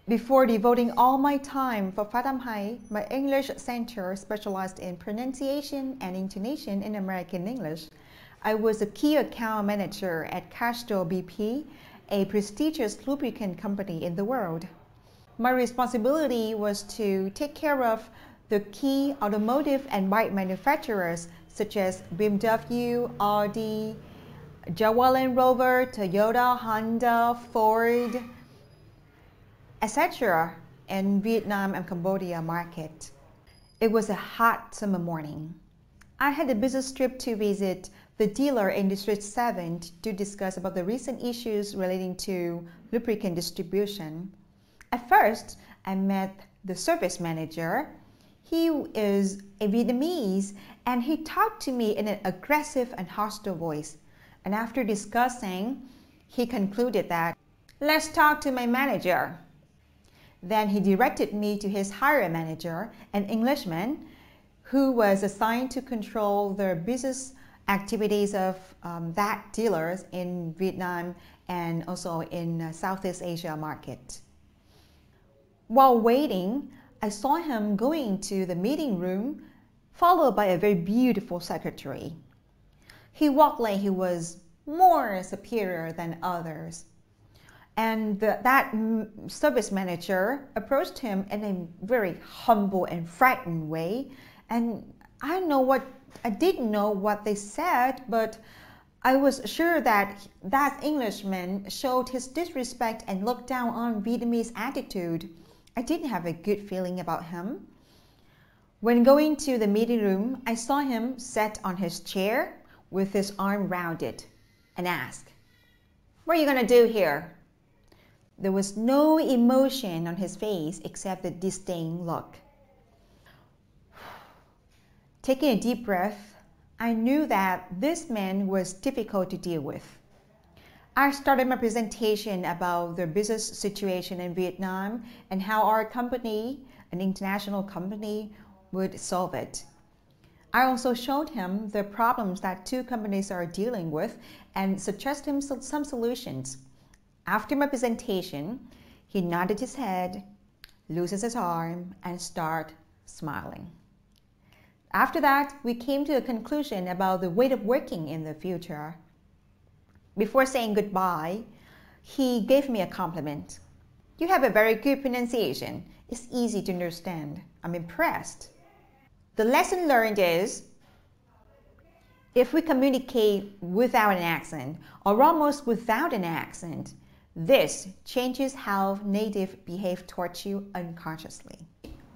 Before devoting all my time for Phát Âm Hay, my English center specialized in pronunciation and intonation in American English. I was a key account manager at Castrol BP, a prestigious lubricant company in the world. My responsibility was to take care of the key automotive and bike manufacturers such as BMW, Audi, Jaguar Land Rover, Toyota, Honda, Ford, etc. in Vietnam and Cambodia market. It was a hot summer morning. I had a business trip to visit the dealer in District 7 to discuss about the recent issues relating to lubricant distribution. At first, I met the service manager. He is a Vietnamese and he talked to me in an aggressive and hostile voice. And after discussing, he concluded that, "Let's talk to my manager." Then he directed me to his hiring manager, an Englishman, who was assigned to control the business activities of that dealers in Vietnam and also in Southeast Asia market. While waiting, I saw him going to the meeting room, followed by a very beautiful secretary. He walked like he was more superior than others. And that service manager approached him in a very humble and frightened way. And I didn't know what they said, but I was sure that that Englishman showed his disrespect and looked down on Vietnamese attitude. I didn't have a good feeling about him. When going to the meeting room, I saw him sat on his chair with his arm rounded and asked, "What are you going to do here?" There was no emotion on his face except the disdain look. Taking a deep breath, I knew that this man was difficult to deal with. I started my presentation about the business situation in Vietnam and how our company, an international company, would solve it. I also showed him the problems that two companies are dealing with and suggested him some solutions. After my presentation, he nodded his head, loosened his arm, and started smiling. After that, we came to a conclusion about the way of working in the future. Before saying goodbye, he gave me a compliment. "You have a very good pronunciation. It's easy to understand. I'm impressed." The lesson learned is, if we communicate without an accent or almost without an accent, this changes how native behave towards you unconsciously.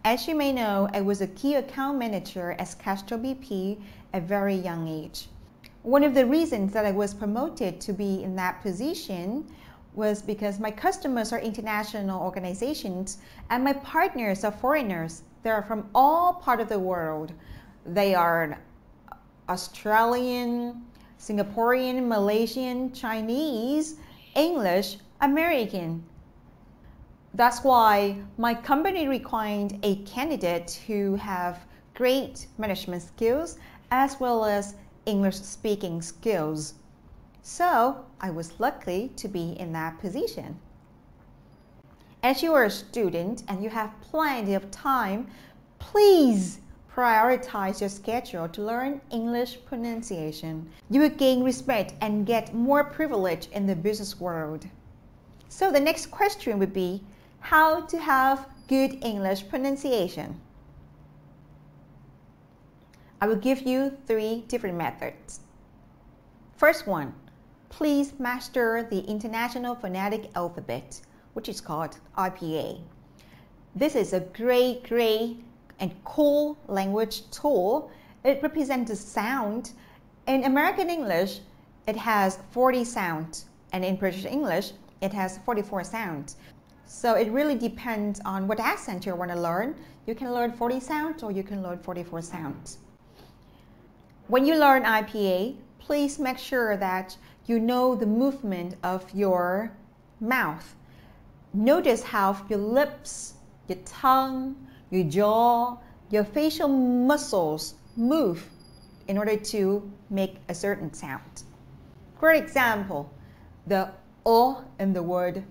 As you may know, I was a key account manager at Castrol BP at a very young age. One of the reasons that I was promoted to be in that position was because my customers are international organizations and my partners are foreigners. They are from all parts of the world. They are Australian, Singaporean, Malaysian, Chinese, English, American. That's why my company required a candidate who have great management skills as well as English speaking skills. So I was lucky to be in that position. As you are a student and you have plenty of time, please prioritize your schedule to learn English pronunciation. You will gain respect and get more privilege in the business world. So the next question would be, how to have good English pronunciation? I will give you 3 different methods. First one, please master the International Phonetic Alphabet, which is called IPA. This is a great and cool language tool. It represents the sound. In American English, it has 40 sounds, and in British English, it has 44 sounds. So it really depends on what accent you want to learn. You can learn 40 sounds or you can learn 44 sounds. When you learn IPA, please make sure that you know the movement of your mouth. Notice how your lips, your tongue, your jaw, your facial muscles move in order to make a certain sound. For example, the O in the word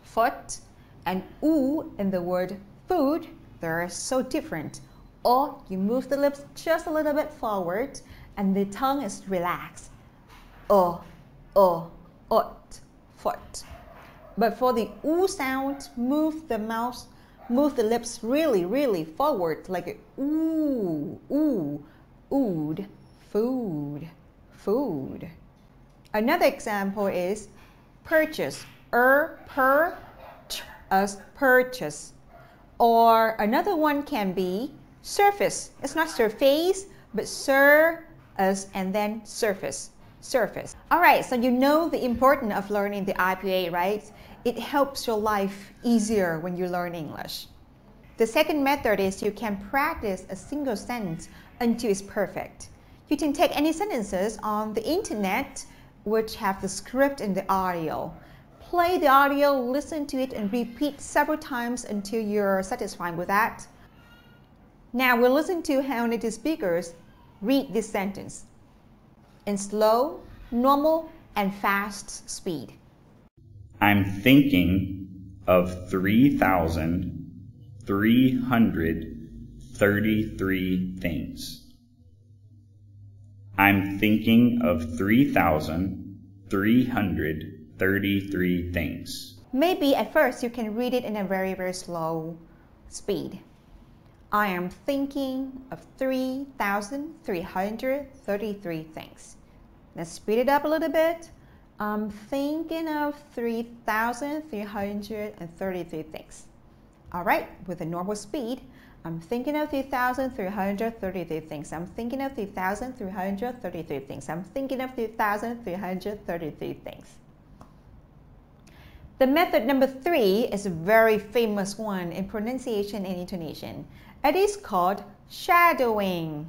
foot and oo in the word food, they're so different. O, you move the lips just a little bit forward and the tongue is relaxed. O, ot, foot. But for the oo sound, move the lips really, really forward, like a ooh, ood, food, food. Another example is purchase, per, as purchase. Or another one can be surface. It's not surface, but as and then surface. All right, so you know the importance of learning the IPA, right? It helps your life easier when you learn English. The second method is you can practice a single sentence until it's perfect. You can take any sentences on the internet which have the script and the audio. Play the audio, listen to it, and repeat several times until you're satisfied with that. Now we'll listen to how native speakers read this sentence in slow, normal, and fast speed. I'm thinking of 3,333 things. I'm thinking of 3,333 things. Maybe at first you can read it in a very, very slow speed. I am thinking of 3,333 things. Let's speed it up a little bit. I'm thinking of 3,333 things. All right, with a normal speed, I'm thinking of 3,333 things. I'm thinking of 3,333 things. I'm thinking of 3,333 things. The method number 3 is a very famous one in pronunciation and intonation. It is called shadowing.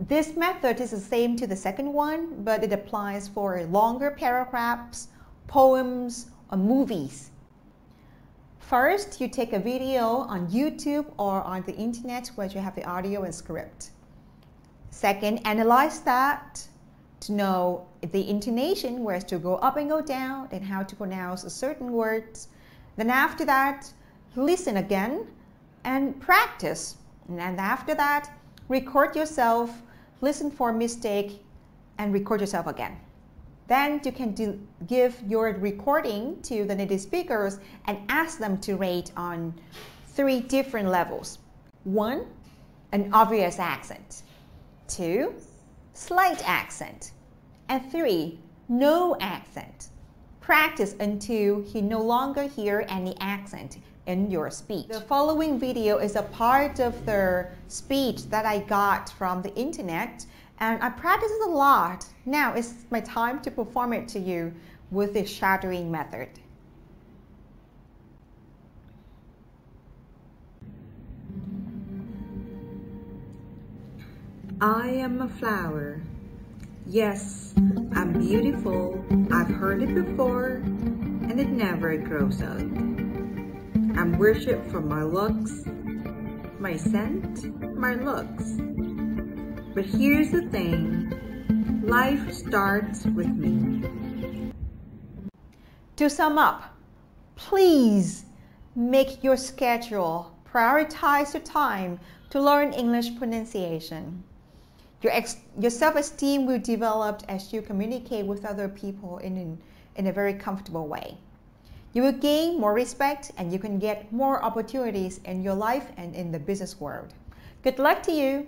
This method is the same to the second one, but it applies for longer paragraphs, poems, or movies. First, you take a video on YouTube or on the internet where you have the audio and script. Second, analyze that to know the intonation, where to go up and go down, and how to pronounce certain words. Then after that, listen again and practice. And then after that, record yourself, listen for a mistake, and record yourself again. Then you can give your recording to the native speakers and ask them to rate on 3 different levels. 1, an obvious accent. 2, slight accent. And 3, no accent. Practice until you no longer hear any accent in your speech. The following video is a part of the speech that I got from the internet, and I practiced it a lot. Now it's my time to perform it to you with the shadowing method. I am a flower. Yes, I'm beautiful. I've heard it before, and it never grows out. I'm worshipped for my looks, my scent, my looks. But here's the thing, life starts with me. To sum up, please make your schedule, prioritize your time to learn English pronunciation. Your self-esteem will develop as you communicate with other people in a very comfortable way. You will gain more respect and you can get more opportunities in your life and in the business world. Good luck to you!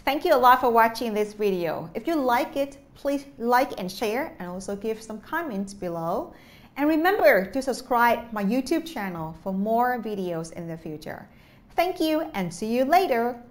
Thank you a lot for watching this video. If you like it, please like and share, and also give some comments below. And remember to subscribe my YouTube channel for more videos in the future. Thank you and see you later.